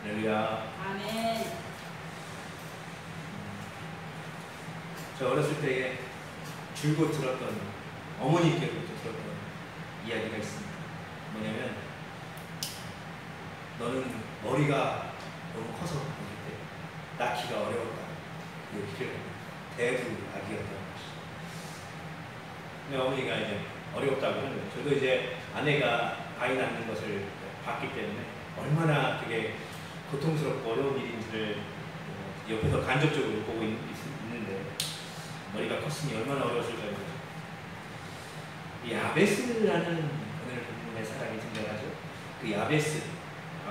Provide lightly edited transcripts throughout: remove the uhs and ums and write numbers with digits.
할렐루야. 아멘. 저 어렸을 때에 줄곧 들었던 어머니께로부터 들었던 이야기가 있습니다. 뭐냐면 너는 머리가 너무 커서 어릴 때 낳기가 어려웠다. 이렇게 대두아기였다는 것이죠. 근데 어머니가 이제 어려웠다고 하는데 저도 이제 아내가 아이 낳는 것을 봤기 때문에 얼마나 그게 고통스럽고 어려운 일인지를 옆에서 간접적으로 보고 있는데 머리가 컸으니 얼마나 어려웠을까요? 야베스라는 오늘 본문의 사람이 등장하죠. 그 야베스,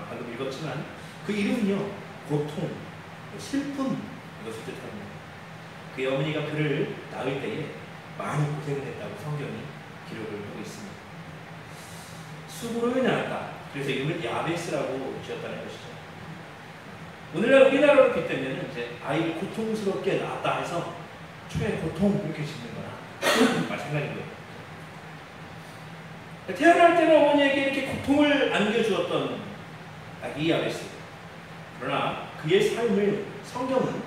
방금 읽었지만 그 이름은요 고통, 슬픔 이것을 뜻합니다. 그의 어머니가 그를 낳을 때에 많이 고생을 했다고 성경이 기록을 하고 있습니다. 수고로 낳았다. 그래서 이름을 야베스라고 지었다는 것이죠. 오늘날 우리나라로 빗대면 이제 아이를 고통스럽게 낳았다 해서 초에 고통 이렇게 짓는 거나 마찬가지인 거예요. 태어날 때는 어머니에게 이렇게 고통을 안겨주었던 아기 야베스. 그러나 그의 삶을 성경은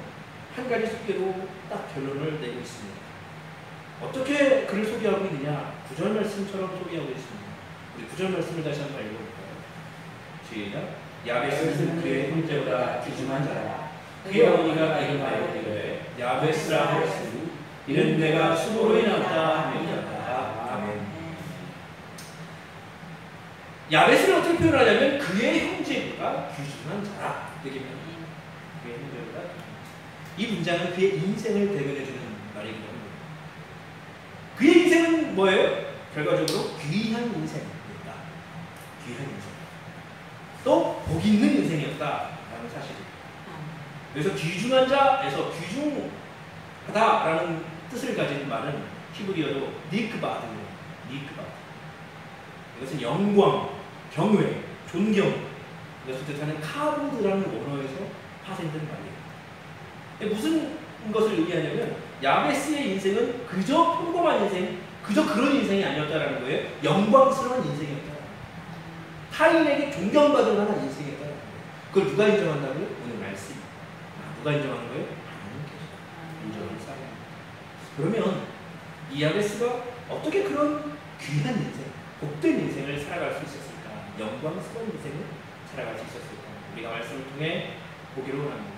한 가지 소개로 딱 결론을 내고 있습니다. 어떻게 그를 소개하고 있느냐? 9절 말씀처럼 소개하고 있습니다. 우리 9절 말씀을 다시 한번 읽어볼까요? 시작. 야베스는 그의 형제보다 귀중한 자라. 그의 어머니가 이름하여 이르되 야베스라 하였으니 이는 내가 수고로 인하였다 함이니라. 아멘. 야베스를 어떻게 표현하냐면 그의 형제보다 귀중한 자라. 그의 형제보다 이 문장은 그의 인생을 대변해주는 말이기도 합니다. 그의 인생은 뭐예요? 결과적으로 귀한 인생이었다. 귀한 인생. 또 복 있는 인생이었다라는 사실입니다. 그래서 귀중한 자에서 귀중하다라는 뜻을 가진 말은 히브리어로 니크바드예요. 니크바드. 이것은 영광, 경외, 존경 이것을 뜻하는 카보드라는 원어에서 파생된 말이에요. 무슨 것을 의미하냐면 야베스의 인생은 그저 평범한 인생, 그저 그런 인생이 아니었다라는 거예요. 영광스러운 인생이었다. 타인에게 존경받을 만한 인생이었다. 그걸 누가 인정한다고요? 오늘 말씀. 누가 인정하는 거예요? 하나님께서 인정하는 사람. 그러면 이 야베스가 어떻게 그런 귀한 인생, 복된 인생을 살아갈 수 있었을까? 영광스러운 인생을 살아갈 수 있었을까? 우리가 말씀을 통해 보기로 합니다.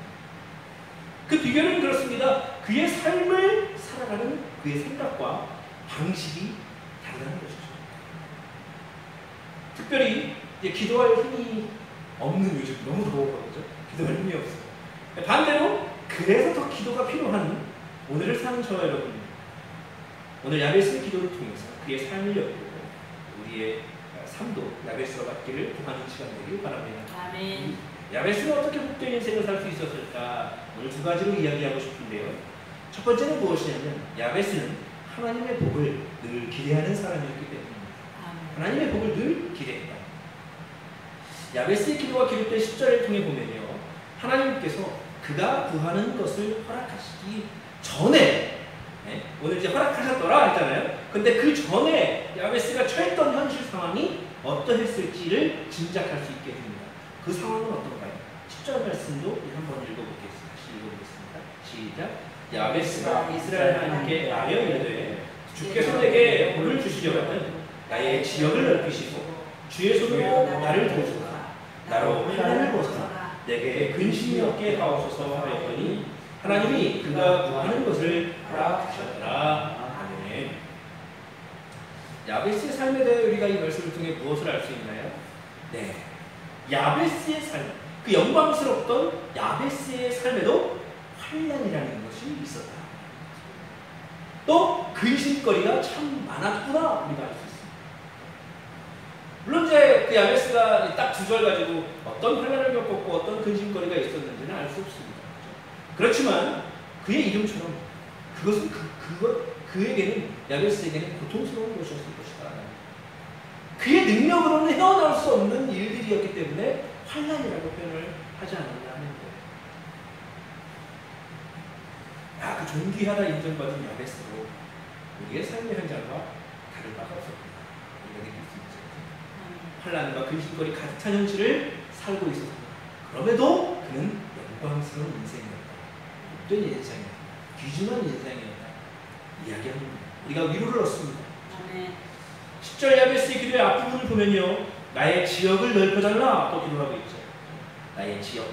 그 비결은 그렇습니다. 그의 삶을 살아가는 그의 생각과 방식이 다르다는 것이죠. 특별히 이제 기도할 힘이 없는 요즘 너무 더워서 기도할 힘이 없어요. 반대로 그래서 더 기도가 필요한 오늘을 사는 저와 여러분, 오늘 야베스의 기도를 통해서 그의 삶을 엮고 우리의 삶도 야베스와 같기를 구하는 시간 되길 바랍니다. 아멘. 야베스는 어떻게 복된 인생을 살 수 있었을까? 오늘 두 가지로 이야기하고 싶은데요. 첫 번째는 무엇이냐면 야베스는 하나님의 복을 늘 기대하는 사람이었기 때문입니다. 하나님의 복을 늘 기대했다. 야베스의 기도가 기록된 10절을 통해 보면요, 하나님께서 그가 구하는 것을 허락하시기 전에, 오늘 이제 허락하셨더라 했잖아요. 근데 그 전에 야베스가 처했던 현실 상황이 어떠했을지를 짐작할 수 있게 됩니다. 그 상황은 어떤가요? 10절 말씀도 한번 읽어보겠습니다. 다시 읽어보겠습니다. 시작. 야베스가 이스라엘 하나님께 아뢰어 이르되 주께서 내게 복을 주시려거든 나의 지역을 넓히시고 주의 손으로 나를 도우소서. 나로 환난을 벗어나 내게 근심이 없게 하옵소서 하였더니 하나님이 그가 구하는 것을 허락하셨더라. 아멘. 야베스의 삶에 대해 우리가 이 말씀을 통해 무엇을 알 수 있나요? 네, 야베스의 삶, 그 영광스럽던 야베스의 삶에도 환난이라는 것이 있었다. 또 근심거리가 참 많았구나 우리가 알 수 있습니다. 물론 이제 그 야베스가 딱 2절 가지고 어떤 환난을 겪었고 어떤 근심거리가 있었는지는 알 수 없습니다. 그렇지만 그의 이름처럼 그것은 그에게는 야베스에게는 고통스러운 것이었을 것이다. 그의 능력으로는 헤어나올 수 없는 일들이었기 때문에 환난이라고 표현을 하지 않았나 하는 거예요. 그 존귀하다 인정받은 야베스로 우리의 삶의 현장과 다를 바가 없었구나. 우리가 느낄 수 있죠. 환난과 근심거리 가득 찬 현실을 살고 있었구나. 그럼에도 그는 영광스러운 인생이었다. 복된 인생이었다. 귀중한 인생이었다. 이야기합니다. 우리가 위로를 얻습니다. 10절 야베스의 기도의 앞부분을 보면요, 나의 지역을 넓혀달라 또 기도하고 있죠. 나의 지역.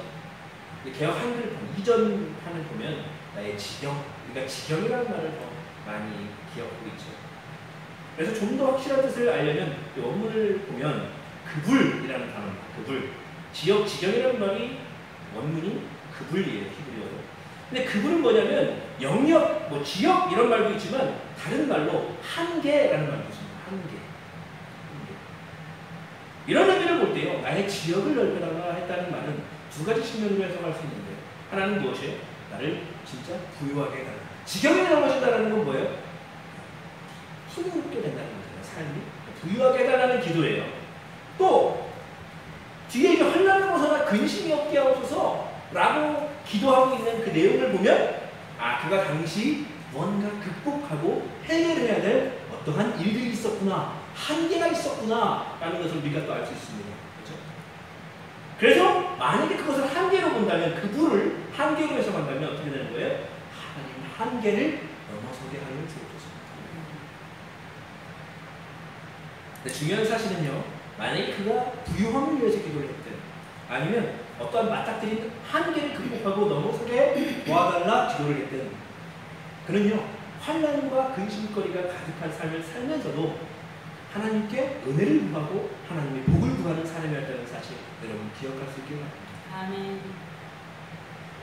개혁 한글 이전 판을 보면 나의 지경, 그러니까 지경이라는 말을 더 많이 기억하고 있죠. 그래서 좀 더 확실한 뜻을 알려면 원문을 보면 그불이라는 단어입니다. 그불. 지역, 지경이라는 말이 원문이 그불이에요. 히브리어로. 근데 그불은 뭐냐면 영역, 뭐 지역 이런 말도 있지만 다른 말로 한계라는 말도 있습니다. 한계. 이런 의미를 볼 때요, 나의 지역을 넓혀달라 했다는 말은 두 가지 측면으로 해석할 수 있는데요. 하나는 무엇이에요? 나를 진짜 부유하게 해달라. 지경이 넘어진다는 건 뭐예요? 풍요롭게 된다는 거잖아요. 삶이 부유하게 해달라는 기도예요. 또 뒤에 환난을 벗어나 근심이 없게 하옵소서 라고 기도하고 있는 그 내용을 보면 그가 당시 뭔가 극복하고 해결해야 될 어떠한 일들이 있었구나, 한계가 있었구나 라는 것을 우리가 또 알 수 있습니다. 그렇죠? 그래서 만약에 그것을 한계로 본다면, 그 불을 한계로 해석한다면 어떻게 되는 거예요? 하나님 한계를 넘어서게 하여 주옵소서. 근데 중요한 사실은요, 만약에 그가 부유함을 위해서 기도를 했든 아니면 어떠한 맞닥뜨린 한계를 극복하고 넘어서게 도와달라 기도를 했든, 그는요 환난과 근심거리가 가득한 삶을 살면서도 하나님께 은혜를 구하고 하나님의 복을 구하는 사람이었다는 사실 여러분 기억할 수 있길 바랍니다. 아멘.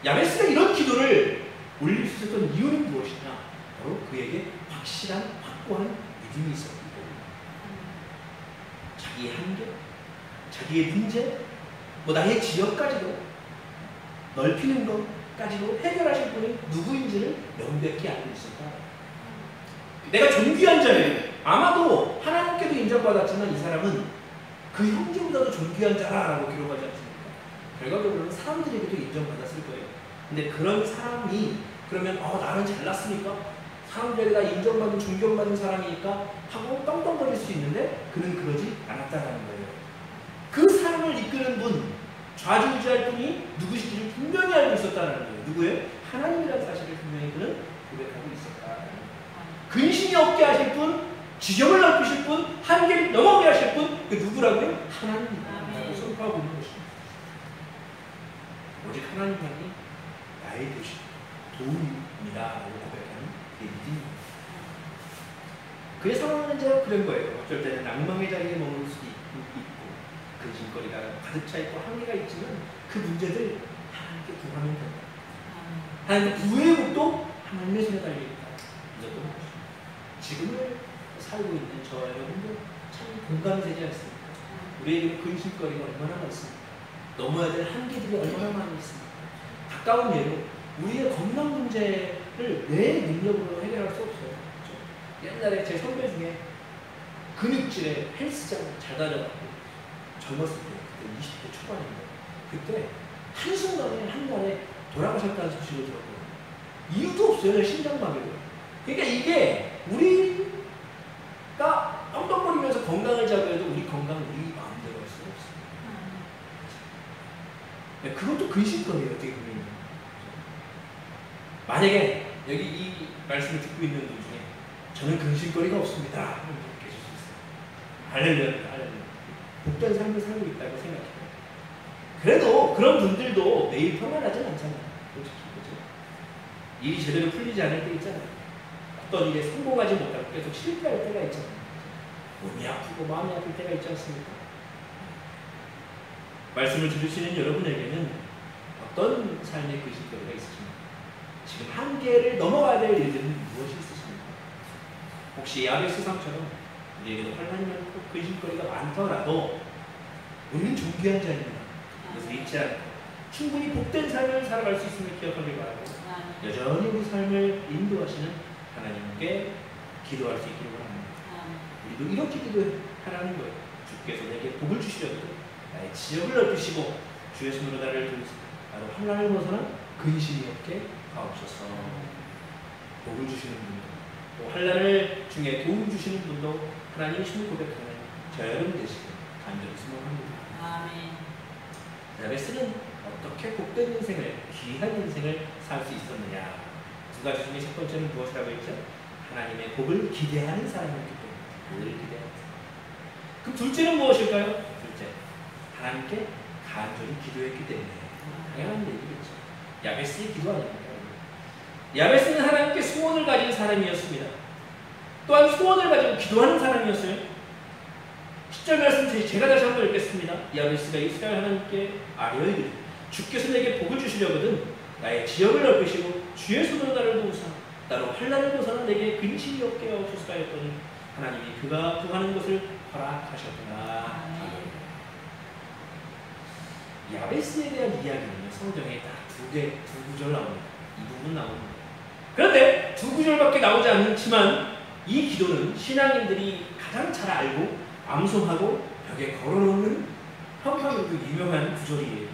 야베스가 이런 기도를 올릴 수 있었던 이유는 무엇이냐? 바로 그에게 확실한 확고한 믿음이 있었기 때문입니다. 자기의 한계, 자기의 문제, 나의 지역까지도 넓히는 것까지도 해결하실 분이 누구인지를 명백히 알고 있었다. 내가 존귀한 자예요. 아마도 하나님께도 인정받았지만 이 사람은 그 형제보다도 존귀한 자라고 기록하지 않습니까? 결과적으로는 사람들에게도 인정받았을 거예요. 근데 그런 사람이 그러면 나는 잘났으니까 사람들에게 다 인정받는 존경받는 사람이니까 하고 떵떵거릴 수 있는데 그는 그러지 않았다는 거예요. 그 사람을 이끄는 분, 좌지우지할 분이 누구신지를 분명히 알고 있었다는 거예요. 누구예요? 하나님이라는 사실을 분명히 그는 고백하고 있었다. 근심이 없게 하실 분, 지경을 넓히실 분, 한계를 넘어오게 하실 분, 그 누구라고요? 하나님이라고 선포하고 있는 것입니다. 오직 하나님만이 나의 도시, 도움입니다 라고 고백하는 그 믿음입니다. 그의 상황은 이제 그런 거예요. 어쩔 때는 낭망의 자리에 머물 수도 있고 근심거리가 가득 차 있고 한계가 있지만 그 문제들 하나님께 구하면 된다. 하나님의 구의 복도 하나님의 손에 달려있다. 이것도 무엇입니다. 지금을 살고 있는 저 여러분도 참 공감이 되지 않습니까? 우리에게 근심거리가 얼마나 많습니까? 넘어야 될 한계들이 얼마나 많이 있습니까? 가까운 예로 우리의 건강 문제를 내 능력으로 해결할 수 없어요. 그렇죠? 옛날에 제 선배 중에 근육질에 헬스장 잘 다녀갖고 젊었을 때, 그때 20대 초반인데 그때 한순간에 한 달에 돌아가셨다는 소식을 들었거든요. 이유도 없어요. 심장마비로. 그러니까 이게 우리가 떵떵거리면서 건강을 잡아도 우리 건강 우리 마음대로 할 수는 없습니다. 그것도 근심거리예요. 어떻게 보면. 만약에 여기 이 말씀을 듣고 있는 분 중에 저는 근심거리가 없습니다 하는 분 계실 수 있어요. 할렐루야. 할렐루야. 복된 삶을 살고 있다고 생각해요. 그래도 그런 분들도 매일 평안하진 않잖아요. 솔직히. 그렇죠? 일이 제대로 풀리지 않을 때 있잖아요. 어떤 일에 성공하지 못하고 계속 실패할 때가 있잖아요. 몸이 아프고 마음이 아플 때가 있지 않습니까? 말씀을 들으시는 여러분에게는 어떤 삶의 근심거리가 있으십니까? 지금 한계를 넘어가야 될 일들은 무엇이 있으십니까? 혹시 야베스 상처럼 우리에게도 환난이 많고 근심거리가 많더라도 우리는 존귀한 자입니다. 그래서 잊지 않고 충분히 복된 삶을 살아갈 수 있음을 기억하길 바라고 여전히 우리 삶을 인도하시는 하나님께 기도할 수 있기를 바랍니다. 우리도 이렇게 기도하라는 거예요. 주께서 내게 복을 주시려고 나의 지역을 넓히시고 주의 손으로 나를 도우시고 나로 환난을 벗어나 근심이 없게 하옵소서. 복을 주시는 분도 또 환난을 중에 도움 주시는 분도 하나님의 신을 고백하는 저 여러분 되시길 간절히 소망합니다. 아멘. 야베스는 어떻게 복된 인생을, 귀한 인생을 살 수 있었느냐? 두 가지 중에 첫 번째는 무엇이라고 했죠? 하나님의 복을 기대하는 사람이었기 때문에 늘 기대하는 사람. 그럼 둘째는 무엇일까요? 둘째, 하나님께 간절히 기도했기 때문에. 당연한 얘기겠죠. 야베스의 기도 아닙니까? 야베스는 하나님께 소원을 가진 사람이었습니다. 또한 소원을 가지고 기도하는 사람이었어요. 10절 말씀 제가 다시 한번 읽겠습니다. 야베스가 이스라엘 하나님께 아뢰이르되 주께서 내게 복을 주시려거든 나의 지역을 넓히시고 주의 손으로 나를 도우사 나로 환난을 벗어나 내게 근심이 없게 하옵소서 하였더니 하나님이 그가 구하는 것을 허락하셨구나. 야베스에 대한 이야기는 성경에 딱 두 구절 나옵니다. 이 부분 나옵니다. 그런데 두 구절밖에 나오지 않지만 이 기도는 신앙인들이 가장 잘 알고 암송하고 벽에 걸어놓는 평평하고 유명한 구절이에요.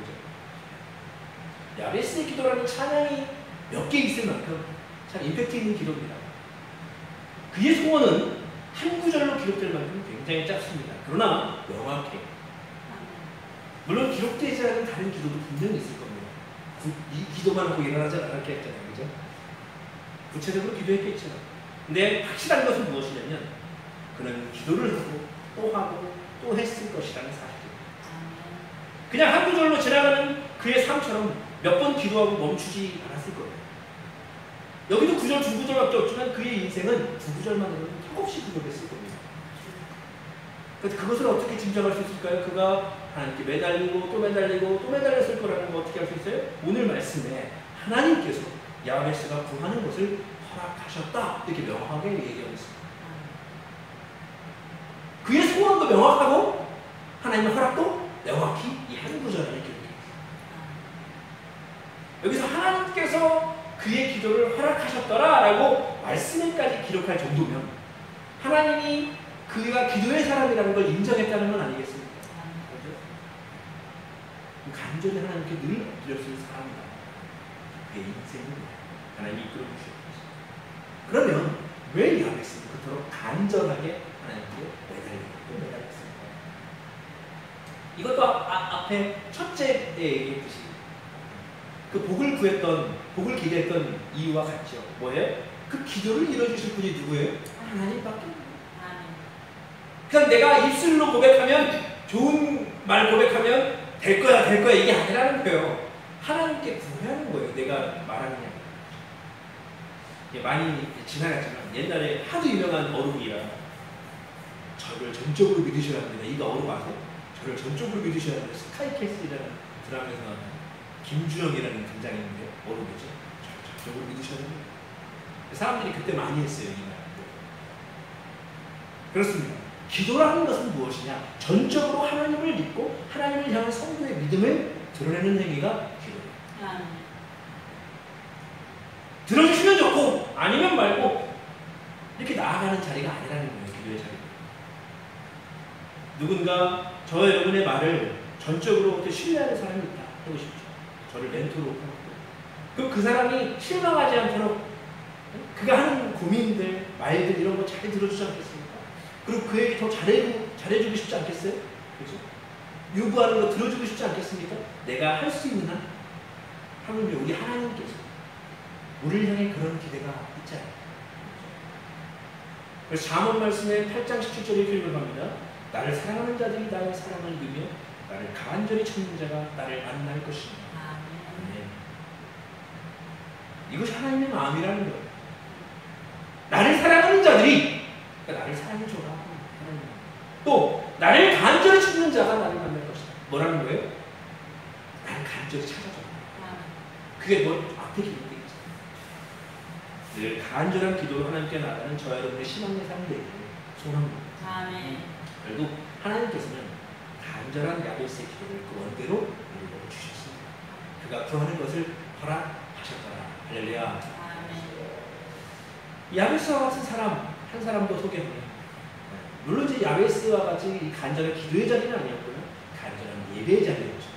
야베스의 기도라는 찬양이 몇 개 있을 만큼 참 임팩트 있는 기도입니다. 그의 소원은 한 구절로 기록될 만큼 굉장히 짧습니다. 그러나 명확해. 물론 기록되지 않은 다른 기도도 분명히 있을 겁니다. 이 기도만 하고 일어나지 않았게 했잖아요. 그죠? 구체적으로 기도했겠죠. 근데 확실한 것은 무엇이냐면 그는 기도를 하고 또 했을 것이라는 사실입니다. 그냥 한 구절로 지나가는 그의 삶처럼 몇 번 기도하고 멈추지 않았을 거예요. 여기도 구절 두 구절밖에 없지만 그의 인생은 두 구절만으로는 턱없이 부족했을 겁니다. 그래서 그것을 어떻게 짐작할 수 있을까요? 그가 하나님께 매달리고 또 매달리고 또 매달렸을 거라는 거 어떻게 알 수 있어요? 오늘 말씀에 하나님께서 야베스가 구하는 것을 허락하셨다 이렇게 명확하게 얘기하고 있습니다. 그의 소원도 명확하고 하나님의 허락도 명확히 이 한 구절 안에 기록되어 있습니다. 여기서 하나님께서 그의 기도를 허락하셨더라라고 말씀에까지 기록할 정도면 하나님이 그가 기도의 사람이라는 걸 인정했다는 건 아니겠습니까? 간절히 하나님께 늘 엎드렸을 사람이다. 그의 인생을 하나님이 이끌어 주셨습니다. 그러면 왜 야베스는 그토록 간절하게 하나님께 매달렸습니까? 이것도 앞에 첫째에 얘기했듯이 그 복을 기대했던 이유와 같죠. 뭐예요? 그 기도를 이뤄주실 분이 누구예요? 하나님밖에. 그냥 내가 입술로 고백하면 좋은 말 고백하면 될 거야 이게 아니라는 거예요. 하나님께 구하는 거예요. 내가 말하는 게 많이 지나갔지만 옛날에 하도 유명한 어록이라 저를 전적으로 믿으셔야 합니다. 이거 어록 아세요? 저를 전적으로 믿으셔야 합니다. 스카이캐슬이라는 드라마에서 나오는 김주영이라는 등장인데 어록이죠. 저를 전적으로 믿으셔야 합니다. 사람들이 그때 많이 했어요. 이 말. 그렇습니다. 기도라는 것은 무엇이냐? 전적으로 하나님을 믿고 하나님을 향한 성도의 믿음을 드러내는 행위가 기도예요. 들어주시면 좋고 아니면 말고 이렇게 나아가는 자리가 아니라는 거예요. 기도의 자리. 누군가 저와 여러분의 말을 전적으로 이렇게 신뢰하는 사람이 있다 해보십시오. 저를 멘토로 하고 그럼 그 사람이 실망하지 않도록 그가 하는 고민들, 말들 이런 거 잘 들어주지 않겠습니까? 그리고 그에게 더 잘해주고 싶지 않겠어요? 그렇죠? 요구하는 거 들어주고 싶지 않겠습니까? 내가 할 수 있는 한 하물며 우리 하나님께서 우리를 향해 그런 기대가 있잖아요. 그래서 잠언 말씀에 8장 17절에 이렇게 읽어갑니다. 나를 사랑하는 자들이 나의 사랑을 믿으며 나를 간절히 찾는 자가 나를 만날 것입니다. 이것이 하나님의 마음이라는 거예요. 나를 사랑하는 자들이 그러니까 나를 사랑해줘라. 또 나를 간절히 찾는 자가 나를 만날 것이다. 뭐라는 거예요? 나를 간절히 찾아줘라. 그게 뭐 앞에 기록되어 있잖아요. 늘 간절한 기도로 하나님께 나가는 저와 여러분의 신앙의 삶이 되기를 소원합니다. 결국 하나님께서는 간절한 야베스의 기도를 그 원대로 우리에게 주셨습니다. 그가 구하는 것을 허락하셨더라. 할렐루야. 야베스와 같은 사람 한 사람도 소개합니다. 물론 이제 야베스와 같이 간절한 기도의 자리는 아니었고요. 간절한 예배의 자리였죠.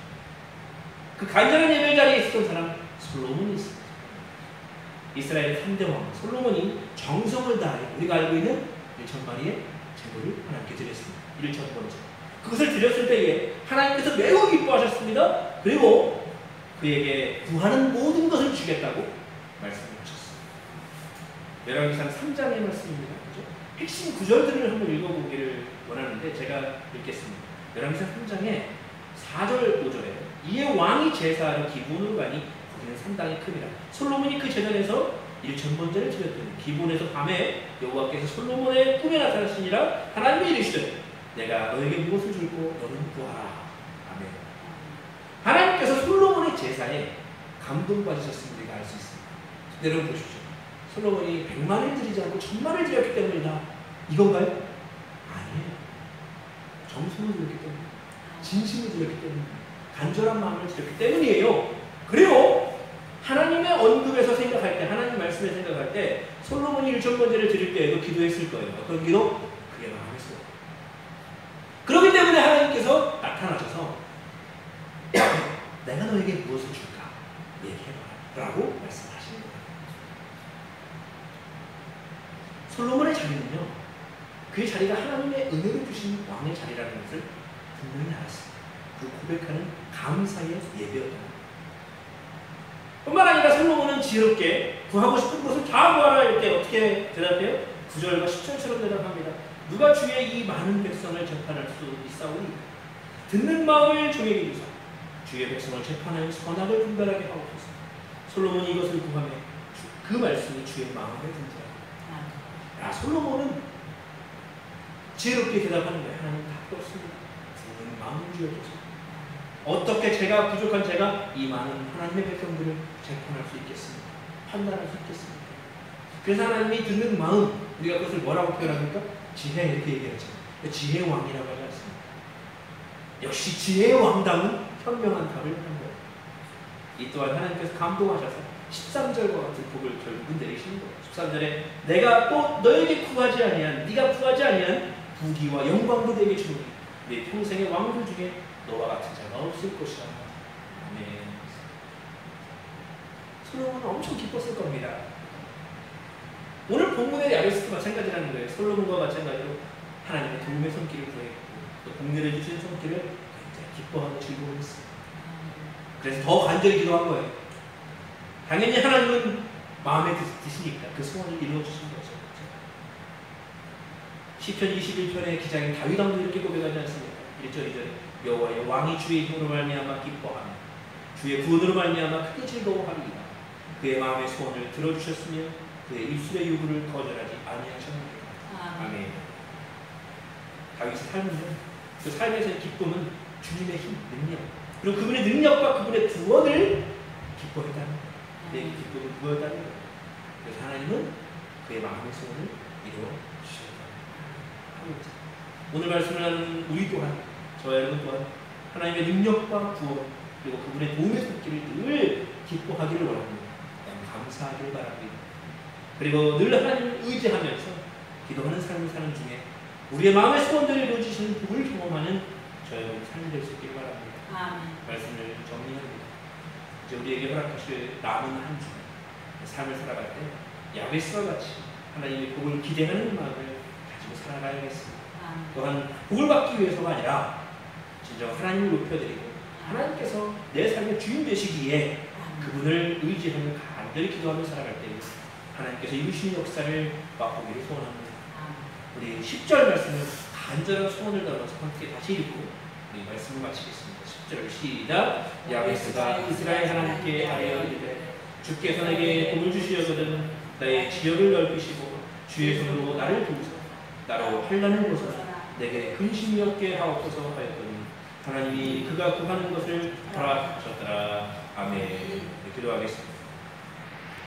그 간절한 예배의 자리에 있었던 사람 솔로몬이 있습니다. 이스라엘의 3대 왕 솔로몬이 정성을 다해 우리가 알고 있는 1,000마리의 제물을 하나님께 드렸습니다. 1,000번째. 그것을 드렸을 때에 하나님께서 매우 기뻐하셨습니다. 그리고 그에게 구하는 모든 것을 주겠다고 말씀하셨습니다. 열왕기상 3장의 말씀입니다. 그죠? 핵심 구절들을 한번 읽어보기를 원하는데 제가 읽겠습니다. 열왕기상 3장에 4절 5절에 이에 왕이 제사하러 기브온으로 가니 거기는 상당히 큼이라. 솔로몬이 그 제단에서 일천번제를 드렸더니 기브온에서 밤에 여호와께서 솔로몬의 꿈에 나타나시니라. 하나님이 이르시되 내가 너에게 무엇을 줄고 너는 구하라. 아멘. 하나님께서 솔로몬의 제사에 감동받으셨음을 우리가 알 수 있습니다. 여러분 보십시오. 솔로몬이 100만을 드리지 않고 1000만을 드렸기 때문이다. 이건가요? 아니에요. 정성을 드렸기 때문에, 진심을 드렸기 때문에, 간절한 마음을 드렸기 때문이에요. 그리고 하나님의 언급에서 생각할 때, 하나님 말씀에 생각할 때 솔로몬이 1천번제를 드릴 때에도 기도했을 거예요. 어떤 기도? 그게 마음에서. 그렇기 때문에 하나님께서 나타나셔서 내가 너에게 무엇을 줄까? 얘기해봐 라고 말씀하시는 거예요. 솔로몬의 자리는요, 그 자리가 하나님의 은혜를 주신 왕의 자리라는 것을 분명히 알았습니다. 그 고백하는 감사의 예배였다. 뿐만 아니라 솔로몬은 지혜롭게 구하고 싶은 것을 다 구하라 할 때 어떻게 대답해요? 9절과 10절처럼 대답합니다. 누가 주의 이 많은 백성을 재판할 수 있사오니 듣는 마음을 종에게 주사 주의 백성을 재판하여 선악을 분별하게 하옵소서. 솔로몬이 이것을 구하며 그 말씀이 주의 마음에 든지라. 야, 솔로몬은 지혜롭게 대답하는 거예요. 하나님 답도 없습니다. 듣는 마음을 주옵소서. 어떻게 제가 부족한 제가 이 많은 하나님의 백성들을 재판할 수 있겠습니까? 판단할 수 있겠습니까? 그래서 하나님이 듣는 마음, 우리가 그것을 뭐라고 표현합니까? 지혜, 이렇게 얘기하죠. 지혜의 왕이라고 하지 않습니다. 역시 지혜의 왕다운 현명한 답을 한 거예요. 이 또한 하나님께서 감동하셔서 13절과 같은 복을 결국은 내리시는 거예요. 13절에 내가 또 너에게 구하지 아니한, 네가 구하지 아니한 부귀와 영광도 내게 주노니 내 평생의 왕들 중에 너와 같은 자가 없을 것이라. 아멘. 솔로몬은 엄청 기뻤을 겁니다. 오늘 본문의 야베스도 마찬가지라는 거예요. 솔로몬과 마찬가지로 하나님의 도움의 손길을 구했고 또 복렬해 주신 손길을 굉장히 기뻐하고 즐거워했어요. 그래서 더 간절히 기도한 거예요. 당연히 하나님은 마음에 드시니까 그 소원을 이루어주신 거죠. 시편 21편의 기자인 다윗 왕도 이렇게 고백하지 않습니까? 1절 2절에 여호와여 왕이 주의 힘으로 말미암아 기뻐하며 주의 구원으로 말미암아 크게 즐거워하리이다. 그의 마음의 소원을 들어주셨으며 그의 입술의 요구를 거절하지 아니하셨느니라. 아멘. 다윗의 삶은 그 삶에서의 기쁨은 주님의 힘, 능력, 그리고 그분의 능력과 그분의 구원을 기뻐했다는 거예요. 내 기쁨을 구했다는 거예요. 그래서 하나님은 그의 마음의 소원을 이루어 주셨다. 오늘 말씀을 하는 우리 또한, 저와 여러분 또한 하나님의 능력과 구원 그리고 그분의 도움의 손길을 늘 기뻐하기를 원합니다. 감사하기를 바랍니다. 그리고 늘 하나님을 의지하면서 기도하는 삶을 사는 중에 우리의 마음의 소원들을 이루어주시는 복을 경험하는 저와 여러분 삶이 될 수 있기를 바랍니다. 말씀을 정리합니다. 이제 우리에게 허락하실 남은 한 주 삶을 살아갈 때 야베스와 같이 하나님의 복을 기대하는 마음을 가지고 살아가야겠습니다. 또한 복을 받기 위해서가 아니라 진정 하나님을 높여드리고 하나님께서 내 삶의 주인 되시기에 그분을 의지하며 간절히 기도하며 살아갈 때 하나님께서 이루시는 역사를 맛보기를 소원합니다. 우리 10절 말씀을 간절한 소원을 담아서 함께 다시 읽고 우리 말씀을 마치겠습니다. 10절 시작. 야베스가 이스라엘 하나님께 아뢰어 이르되 주께서 내게 복을 주시려거든 나의 지역을 넓히시고 주의 손으로 나를 도우사 나로 환난을 벗어나 내게 근심이 없게 하옵소서 하였더니 하나님이 그가 구하는 것을 허락하셨더라. 아멘. 기도하겠습니다.